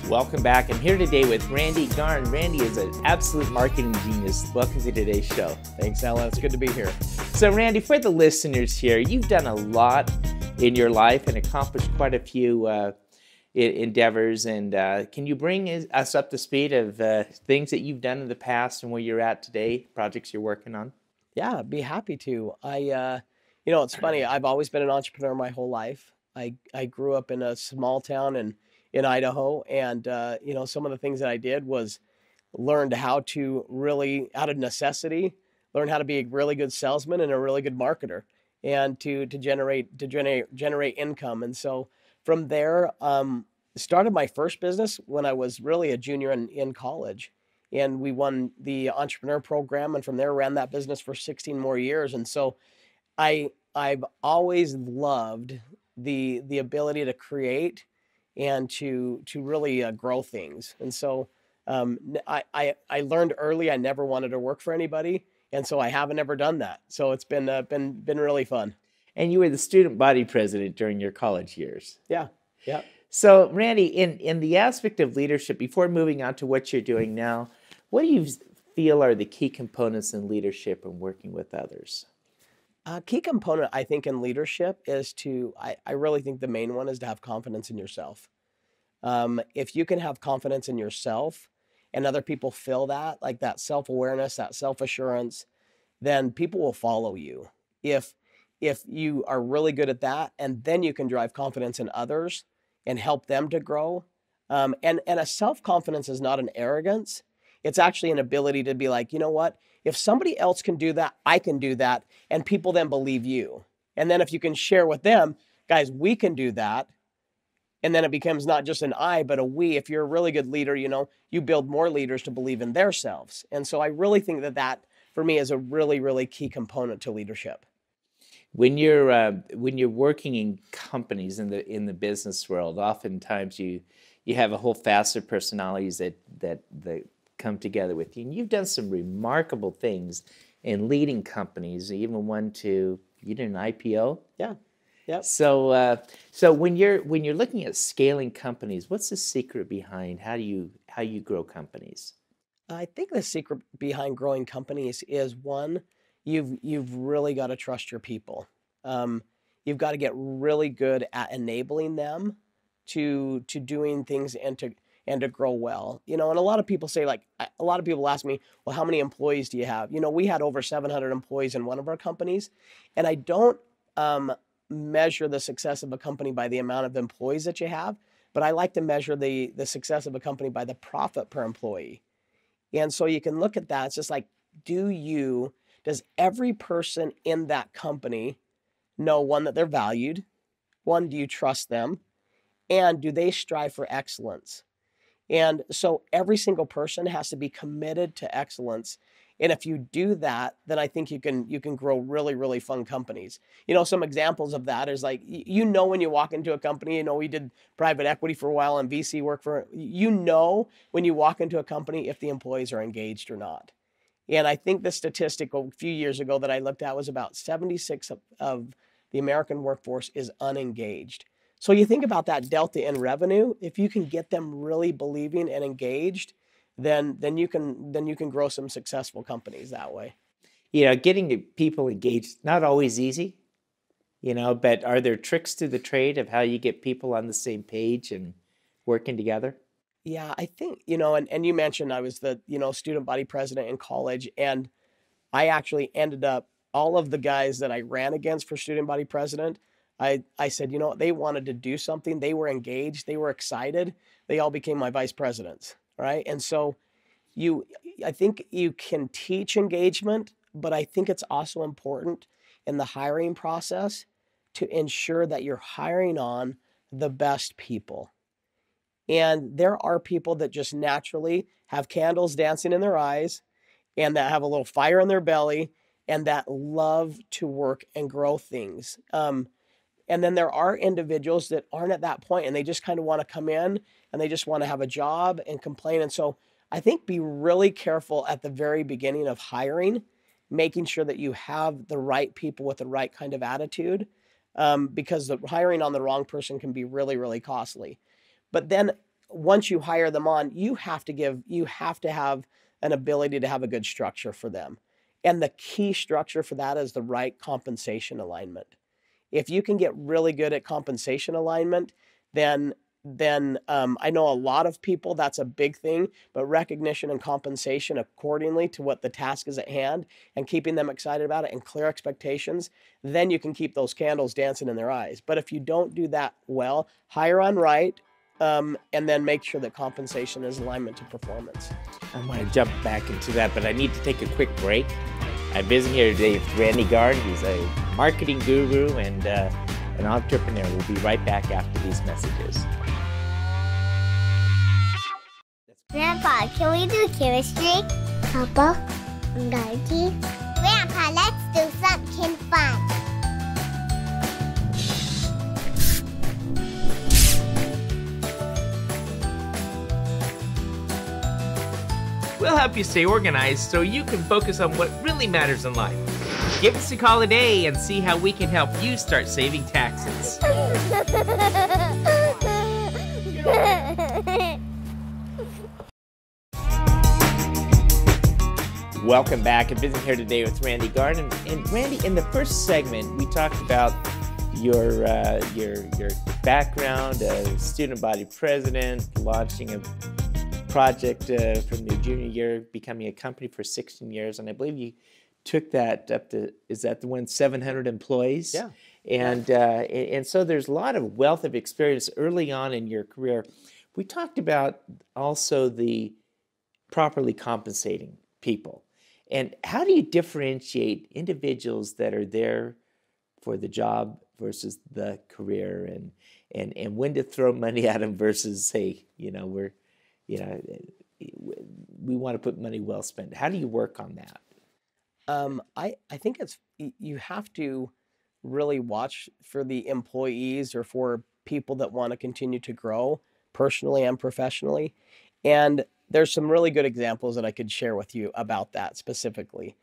Welcome back. I'm here today with Randy Garn. Randy is an absolute marketing genius. Welcome to today's show. Thanks, Alan. It's good to be here. So, Randy, for the listeners here, you've done a lot in your life and accomplished quite a few endeavors. And can you bring us up to speed of things that you've done in the past and where you're at today, projects you're working on? Yeah, I'd be happy to. It's funny. I've always been an entrepreneur my whole life. I grew up in a small town in Idaho, and some of the things that I did was learned how to really, out of necessity, learn how to be a really good salesman and a really good marketer, and to generate income. And so from there, started my first business when I was really a junior in college, and we won the entrepreneur program, and from there ran that business for 16 more years. And so I've always loved the ability to create and to really grow things. And so I learned early I never wanted to work for anybody, and so I haven't ever done that. So it's been really fun. And you were the student body president during your college years. Yeah. So, Randy, in the aspect of leadership, before moving on to what you're doing now, what do you feel are the key components in leadership and working with others? A key component, I think, in leadership is I really think the main one is to have confidence in yourself. If you can have confidence in yourself and other people feel that, like that self-awareness, that self-assurance, then people will follow you. If you are really good at that, and then you can drive confidence in others and help them to grow. And a self-confidence is not an arrogance. It's actually an ability to be like, you know what? If somebody else can do that, I can do that. And people then believe you. And then if you can share with them, guys, we can do that. And then it becomes not just an I, but a we. If you're a really good leader, you build more leaders to believe in themselves. And so I really think that for me is a really, really key component to leadership. When you're working in companies in the business world, oftentimes you have a whole facet of personalities that come together with you. And you've done some remarkable things in leading companies, even you did an IPO? Yeah. Yep. So when you're looking at scaling companies, what's the secret behind how you grow companies? I think the secret behind growing companies is, one, you've really got to trust your people. You've got to get really good at enabling them to doing things and to grow well. And a lot of people say, a lot of people ask me, well, how many employees do you have? We had over 700 employees in one of our companies, and I don't measure the success of a company by the amount of employees that you have, but I like to measure the success of a company by the profit per employee. And so you can look at that. It's just like, does every person in that company know, one, that they're valued? One, do you trust them? And do they strive for excellence? And so every single person has to be committed to excellence. And if you do that, then I think you can grow really, really fun companies. Some examples of that is like, when you walk into a company, we did private equity for a while and VC work when you walk into a company if the employees are engaged or not. And I think the statistic a few years ago that I looked at was about 76 of the American workforce is unengaged. So you think about that delta in revenue. If you can get them really believing and engaged, then you can grow some successful companies that way. Getting people engaged, not always easy, but are there tricks to the trade of how you get people on the same page and working together? Yeah, I think, and you mentioned I was the, student body president in college, and I actually ended up, all of the guys that I ran against for student body president, I said, they wanted to do something. They were engaged. They were excited. They all became my vice presidents, right? And so I think you can teach engagement, but I think it's also important in the hiring process to ensure that you're hiring on the best people. And there are people that just naturally have candles dancing in their eyes and that have a little fire in their belly and that love to work and grow things. And then there are individuals that aren't at that point and they just kind of want to come in and they just want to have a job and complain. And so I think be really careful at the very beginning of hiring, making sure that you have the right people with the right kind of attitude, because the hiring on the wrong person can be really, really costly. But then once you hire them on, you have to have an ability to have a good structure for them. And the key structure for that is the right compensation alignment. If you can get really good at compensation alignment, then I know a lot of people, that's a big thing, but recognition and compensation accordingly to what the task is at hand and keeping them excited about it and clear expectations, then you can keep those candles dancing in their eyes. But if you don't do that well, hire on right, and then make sure that compensation is alignment to performance. I want to jump back into that, but I need to take a quick break. I'm visiting here today with Randy Garn. He's a marketing guru and an entrepreneur. We'll be right back after these messages. Grandpa, can we do chemistry? Papa, Daddy. Grandpa, let's do something fun. We'll help you stay organized so you can focus on what really matters in life. Give us a call today and see how we can help you start saving taxes. Welcome back. I'm visiting here today with Randy Garn. And Randy, in the first segment, we talked about your background as student body president, launching a project from your junior year, becoming a company for 16 years. And I believe you took that up to, is that the one, 700 employees? Yeah. And so there's a lot of wealth of experience early on in your career. We talked about also the properly compensating people. And how do you differentiate individuals that are there for the job versus the career, and when to throw money at them versus say, we want to put money well spent? How do you work on that? I think you have to really watch for the employees or for people that want to continue to grow personally and professionally. And there's some really good examples that I could share with you about that specifically.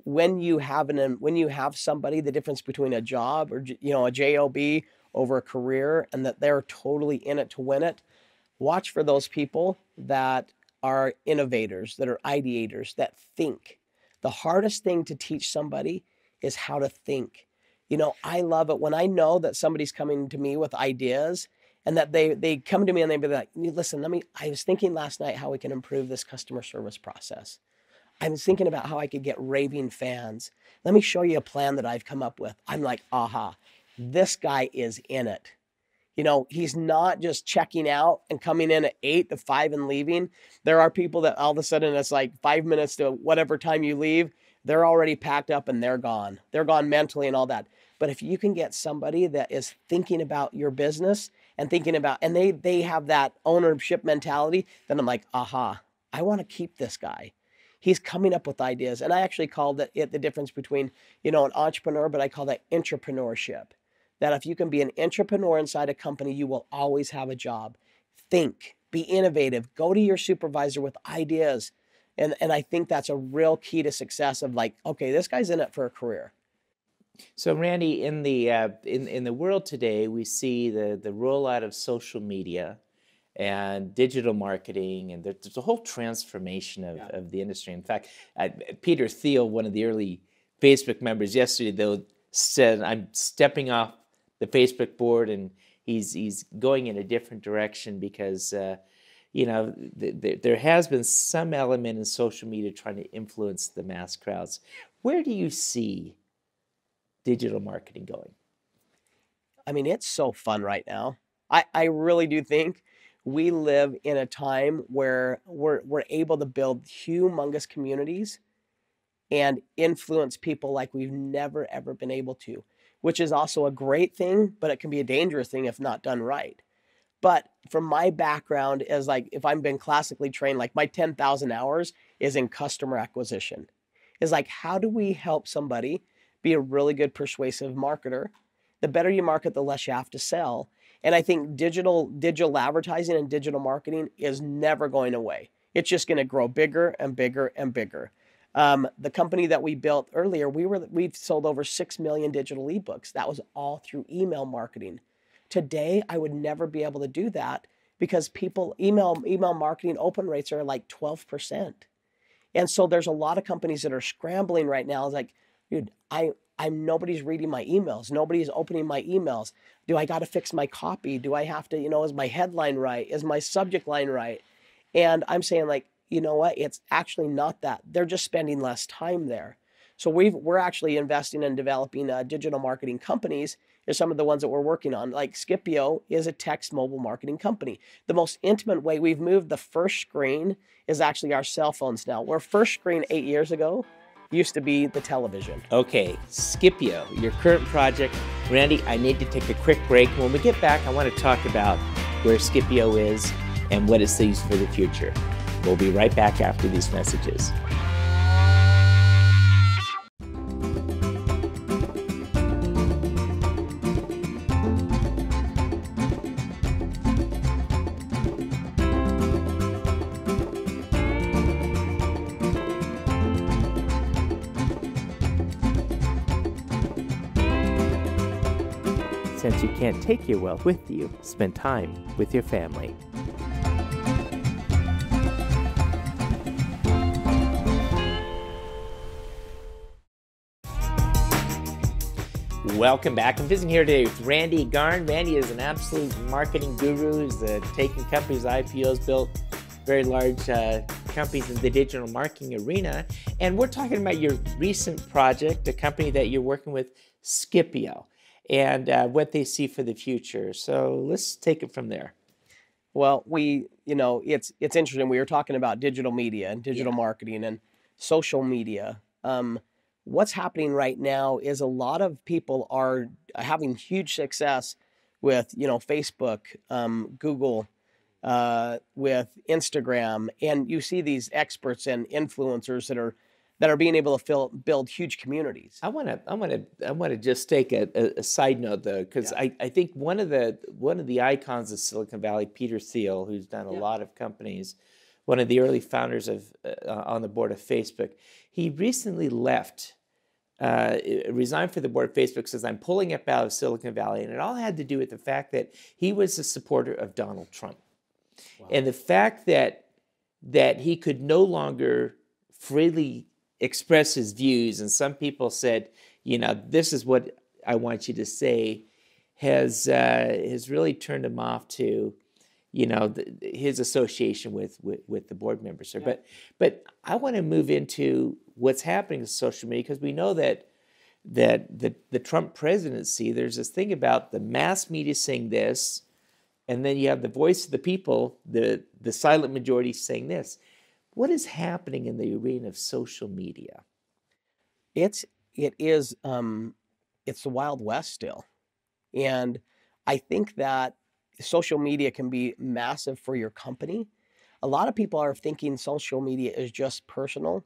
When you have somebody, the difference between a job or a job over a career, and that they're totally in it to win it, watch for those people that are innovators, that are ideators, that think. The hardest thing to teach somebody is how to think. I love it when I know that somebody's coming to me with ideas, and that they come to me and they be like, listen, I was thinking last night how we can improve this customer service process. I was thinking about how I could get raving fans. Let me show you a plan that I've come up with. I'm like, aha, this guy is in it. He's not just checking out and coming in at 8 to 5 and leaving. There are people that all of a sudden it's like 5 minutes to whatever time you leave, they're already packed up and they're gone. They're gone mentally and all that. But if you can get somebody that is thinking about your business and and they have that ownership mentality, then I'm like, aha, I want to keep this guy. He's coming up with ideas. And I actually called it the difference between, an entrepreneur, but I call that intrapreneurship. That if you can be an entrepreneur inside a company, you will always have a job. Think, be innovative, go to your supervisor with ideas. And I think that's a real key to success of like, okay, this guy's in it for a career. So Randy, in the world today, we see the rollout of social media and digital marketing, and there's a whole transformation of the industry. In fact, Peter Thiel, one of the early Facebook members yesterday, though, said, I'm stepping off the Facebook board, and he's going in a different direction because there has been some element in social media trying to influence the mass crowds. Where do you see digital marketing going? I mean, it's so fun right now. I really do think we live in a time where we're able to build humongous communities and influence people like we've never, ever been able to, which is also a great thing, but it can be a dangerous thing if not done right. But from my background as like, if I've been classically trained, like my 10,000 hours is in customer acquisition. Is like, how do we help somebody be a really good persuasive marketer? The better you market, the less you have to sell. And I think digital advertising and digital marketing is never going away. It's just going to grow bigger and bigger and bigger. The company that we built earlier, we've sold over 6 million digital ebooks. That was all through email marketing. Today, I would never be able to do that because email marketing open rates are like 12%. And so there's a lot of companies that are scrambling right now. It's like, dude, I'm nobody's reading my emails. Nobody's opening my emails. Do I got to fix my copy? Do I have to, is my headline right? Is my subject line right? And I'm saying, like, you know what? It's actually not that. They're just spending less time there. So we're actually investing in developing digital marketing companies. Is some of the ones that we're working on. Like Scipio is a text mobile marketing company. The most intimate way we've moved the first screen is actually our cell phones now. Where first screen 8 years ago used to be the television. Okay, Scipio, your current project. Randy, I need to take a quick break. When we get back, I want to talk about where Scipio is and what it sees for the future. We'll be right back after these messages. Since you can't take your wealth with you, spend time with your family. Welcome back. I'm visiting here today with Randy Garn. Randy is an absolute marketing guru. He's taken companies, IPOs, built very large companies in the digital marketing arena. And we're talking about your recent project, a company that you're working with, Scipio, and what they see for the future. So let's take it from there. Well, it's interesting. We were talking about digital media and digital marketing and social media. What's happening right now is a lot of people are having huge success with, Facebook, Google, with Instagram, and you see these experts and influencers that are being able to build huge communities. I want to just take a side note though, because I think one of the icons of Silicon Valley, Peter Thiel, who's done a lot of companies, one of the early founders of on the board of Facebook, he recently resigned for the board of Facebook, says, I'm pulling up out of Silicon Valley. And it all had to do with the fact that he was a supporter of Donald Trump. Wow. And the fact that he could no longer freely express his views, and some people said, this is what I want you to say, has really turned him off to, his association with the board members. Yeah. But I want to move into what's happening with social media, because we know that the Trump presidency, there's this thing about the mass media saying this, and then you have the voice of the people, the silent majority saying this. What is happening in the arena of social media? It is the Wild West still, and I think that social media can be massive for your company. A lot of people are thinking social media is just personal,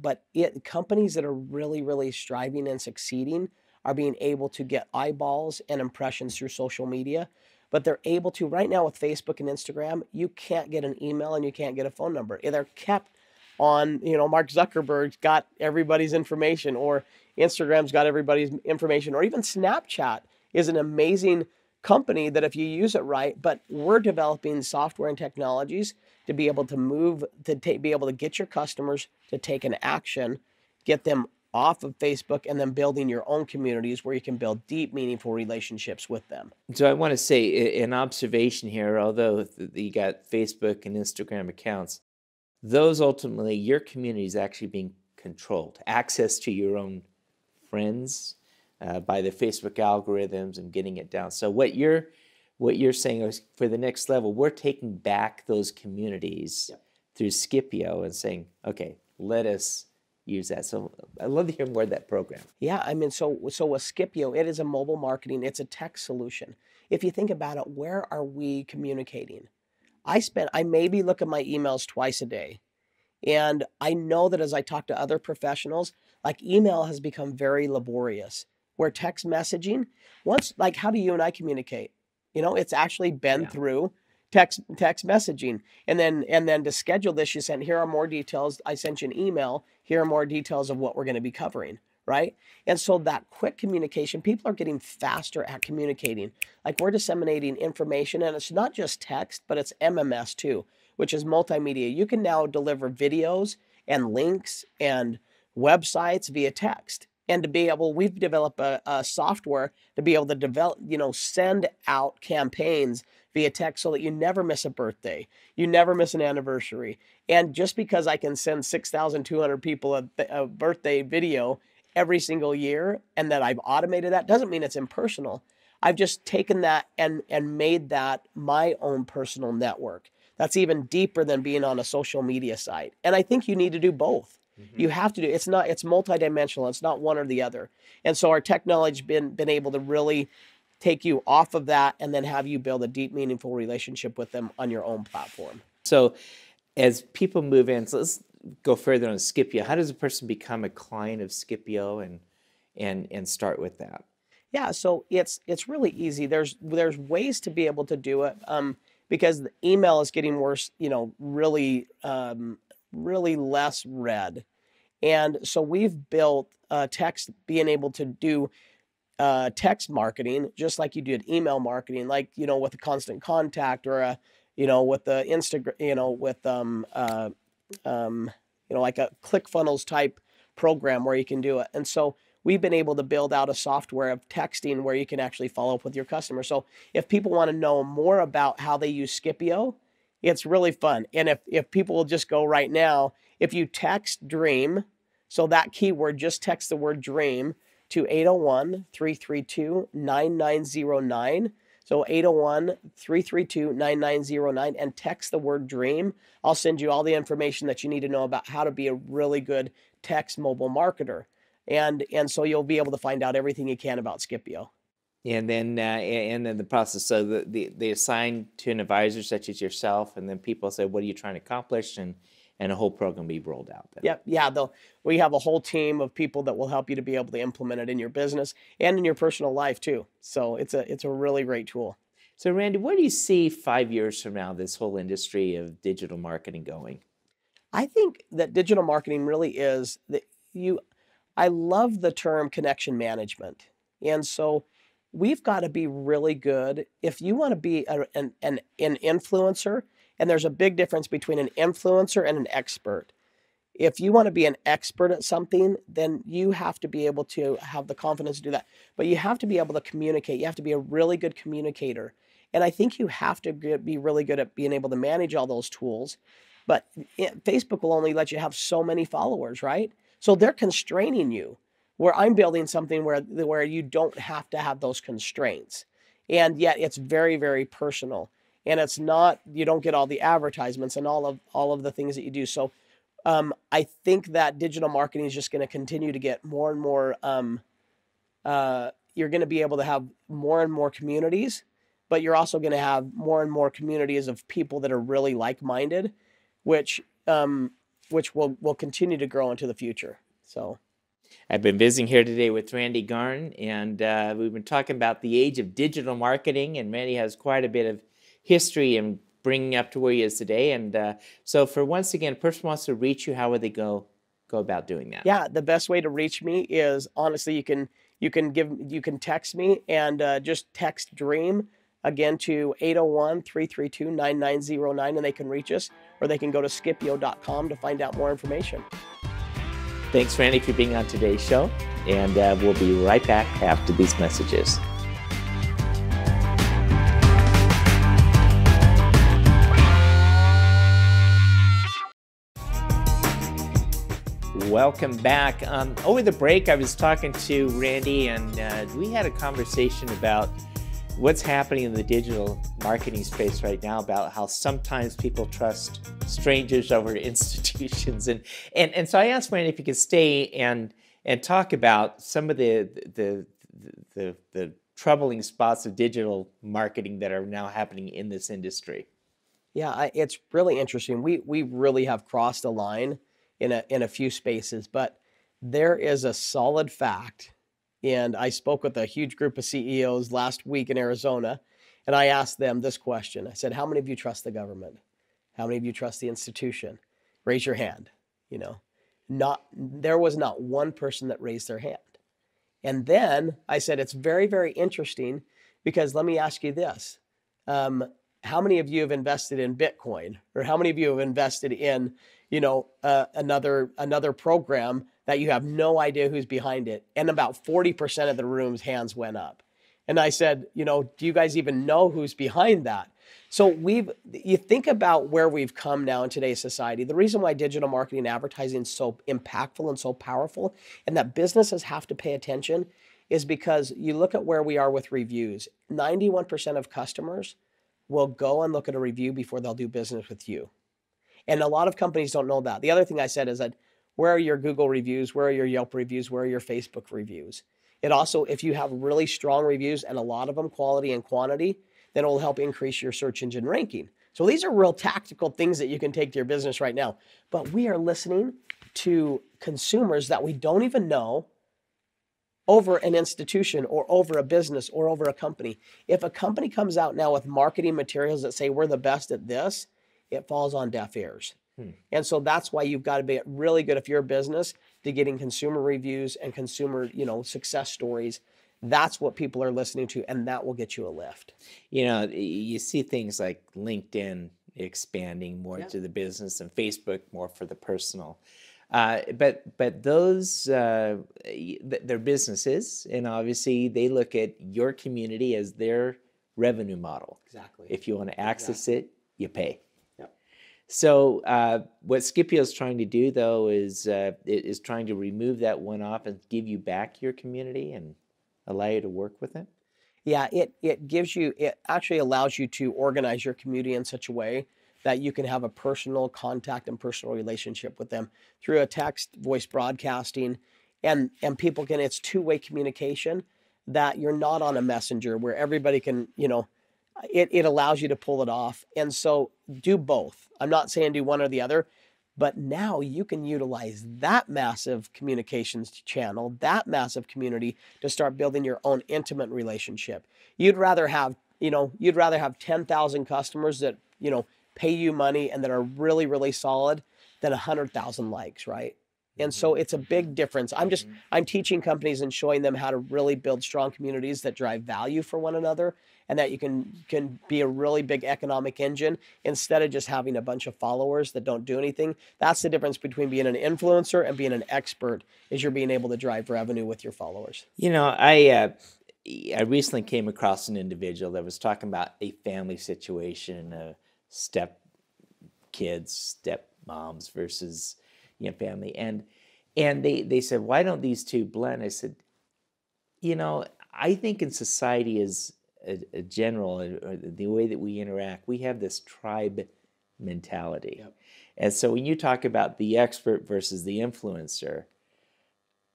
but companies that are really, really striving and succeeding are being able to get eyeballs and impressions through social media. But they're able to, right now with Facebook and Instagram, you can't get an email and you can't get a phone number. They're kept on, Mark Zuckerberg's got everybody's information, or Instagram's got everybody's information, or even Snapchat is an amazing company that if you use it right, but we're developing software and technologies to be able to be able to get your customers to take an action, get them off of Facebook, and then building your own communities where you can build deep, meaningful relationships with them. So I want to say an observation here, although you got Facebook and Instagram accounts, those ultimately, your community is actually being controlled. Access to your own friends by the Facebook algorithms and getting it down. So what you're saying is, for the next level, we're taking back those communities through Scipio and saying, okay, let us use that. So I'd love to hear more of that program. Yeah, so with Scipio, it is a mobile marketing, it's a tech solution. If you think about it, where are we communicating? I maybe look at my emails twice a day. And I know that as I talk to other professionals, like email has become very laborious, where text messaging, how do you and I communicate? It's actually been through text messaging. And then to schedule this, you send, here are more details. I sent you an email. Here are more details of what we're going to be covering, right? And so that quick communication, people are getting faster at communicating. Like we're disseminating information, and it's not just text, but it's MMS too, which is multimedia. You can now deliver videos and links and websites via text. And to be able, we've developed a software to be able to develop, send out campaigns via text so that you never miss a birthday, you never miss an anniversary. And just because I can send 6,200 people a birthday video every single year and that I've automated that doesn't mean it's impersonal. I've just taken that and made that my own personal network. That's even deeper than being on a social media site. And I think you need to do both. You have to do, it's multidimensional. It's not one or the other. And so our technology's been able to really take you off of that and then have you build a deep, meaningful relationship with them on your own platform. So as people move in, so let's go further on Scipio. How does a person become a client of Scipio and start with that? Yeah, so it's really easy. There's ways to be able to do it because the email is getting worse, really less read. And so we've built text, being able to do text marketing, just like you did email marketing, like, with a constant contact or with the Instagram, with like a ClickFunnels type program where you can do it. And so we've been able to build out a software of texting where you can actually follow up with your customer. So if people want to know more about how they use Scipio, it's really fun. And if people will just go right now, if you text DREAM, so that keyword, just text the word DREAM to 801-332-9909. So 801-332-9909 and text the word DREAM. I'll send you all the information that you need to know about how to be a really good text mobile marketer. And so you'll be able to find out everything you can about Scipio. And then the process. So they assign to an advisor such as yourself, and then people say, "What are you trying to accomplish?" And a whole program be rolled out. Then. Yep, yeah. We have a whole team of people that will help you to be able to implement it in your business and in your personal life too. So it's a really great tool. So Randy, where do you see 5 years from now this whole industry of digital marketing going? I think that digital marketing really is I love the term connection management, and so we've got to be really good. If you want to be an influencer, and there's a big difference between an influencer and an expert. If you want to be an expert at something, then you have to be able to have the confidence to do that. But you have to be able to communicate. You have to be a really good communicator. And I think you have to be really good at being able to manage all those tools. But Facebook will only let you have so many followers, right? So they're constraining you, where I'm building something where you don't have to have those constraints. And yet it's very, very personal. And it's not, you don't get all the advertisements and all of the things that you do. So I think that digital marketing is just going to continue to get more and more, you're going to be able to have more and more communities, but you're also going to have more and more communities of people that are really like-minded, which will continue to grow into the future. So I've been visiting here today with Randy Garn, and we've been talking about the age of digital marketing, and Randy has quite a bit of history and bringing up to where he is today. And so for once again, a person wants to reach you, how would they go about doing that? Yeah, the best way to reach me is honestly, you can text me and just text DREAM again to 801-332-9909 and they can reach us, or they can go to Scipio.com to find out more information. Thanks, Randy, for being on today's show, and we'll be right back after these messages. Welcome back. Over the break, I was talking to Randy, and we had a conversation about what's happening in the digital marketing space right now, about how sometimes people trust strangers over institutions. And so I asked Randy if he could stay and talk about some of the troubling spots of digital marketing that are now happening in this industry. Yeah, it's really interesting. We really have crossed a line in a few spaces, but there is a solid fact. And I spoke with a huge group of CEOs last week in Arizona, and I asked them this question. I said, how many of you trust the government? How many of you trust the institution? Raise your hand. There was not one person that raised their hand. And then I said, it's very, very interesting because let me ask you this. How many of you have invested in Bitcoin, or how many of you have invested in, another program that you have no idea who's behind it? And about 40% of the room's hands went up. And I said, do you guys even know who's behind that? So you think about where we've come now in today's society. The reason why digital marketing and advertising is so impactful and so powerful, and that businesses have to pay attention, is because you look at where we are with reviews. 91% of customers will go and look at a review before they'll do business with you. And a lot of companies don't know that. The other thing I said is that, where are your Google reviews? Where are your Yelp reviews? Where are your Facebook reviews? It also, if you have really strong reviews and a lot of them, quality and quantity, then it will help increase your search engine ranking. So these are real tactical things that you can take to your business right now. But we are listening to consumers that we don't even know over an institution or over a business or over a company. If a company comes out now with marketing materials that say we're the best at this, it falls on deaf ears. And so that's why you've got to be really good, if you're a business, to getting consumer reviews and consumer, success stories. That's what people are listening to, and that will get you a lift. You see things like LinkedIn expanding more to the business, and Facebook more for the personal. But those, they're businesses, and obviously they look at your community as their revenue model. Exactly. If you want to access it, you pay. So what Scipio is trying to do, though, is trying to remove that one off and give you back your community and allow you to work with it. Yeah, it actually allows you to organize your community in such a way that you can have a personal contact and personal relationship with them through a text, voice broadcasting, and people can, it's two-way communication, that you're not on a messenger where everybody can, it allows you to pull it off. And so do both. I'm not saying do one or the other, but now you can utilize that massive communications channel, that massive community, to start building your own intimate relationship. You'd rather have 10,000 customers that, pay you money and that are really, really solid than 100,000 likes, right? And so it's a big difference. I'm teaching companies and showing them how to really build strong communities that drive value for one another, and that you can be a really big economic engine instead of just having a bunch of followers that don't do anything. That's the difference between being an influencer and being an expert, is you're being able to drive revenue with your followers. I recently came across an individual that was talking about a family situation, step kids, step moms versus family. And they said, why don't these two blend? I said, I think in society as a general, the way that we interact, we have this tribe mentality. Yep. And so when you talk about the expert versus the influencer,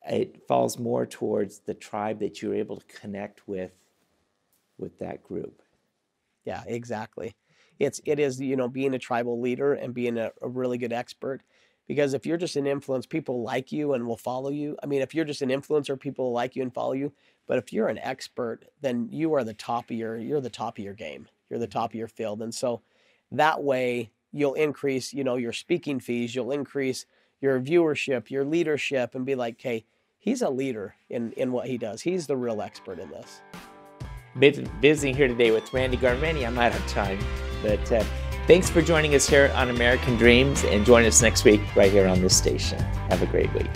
it falls more towards the tribe that you're able to connect with that group. Yeah, exactly. It is, being a tribal leader and being a really good expert. Because if you're just an influence, people like you and will follow you. I mean, if you're just an influencer, people will like you and follow you. But if you're an expert, then you're the top of your game. You're the top of your field. And so that way you'll increase, your speaking fees, you'll increase your viewership, your leadership, and be like, hey, he's a leader in what he does. He's the real expert in this. Visiting here today with Randy Garn. Randy, I'm out of time, but thanks for joining us here on American Dreams, and join us next week right here on this station. Have a great week.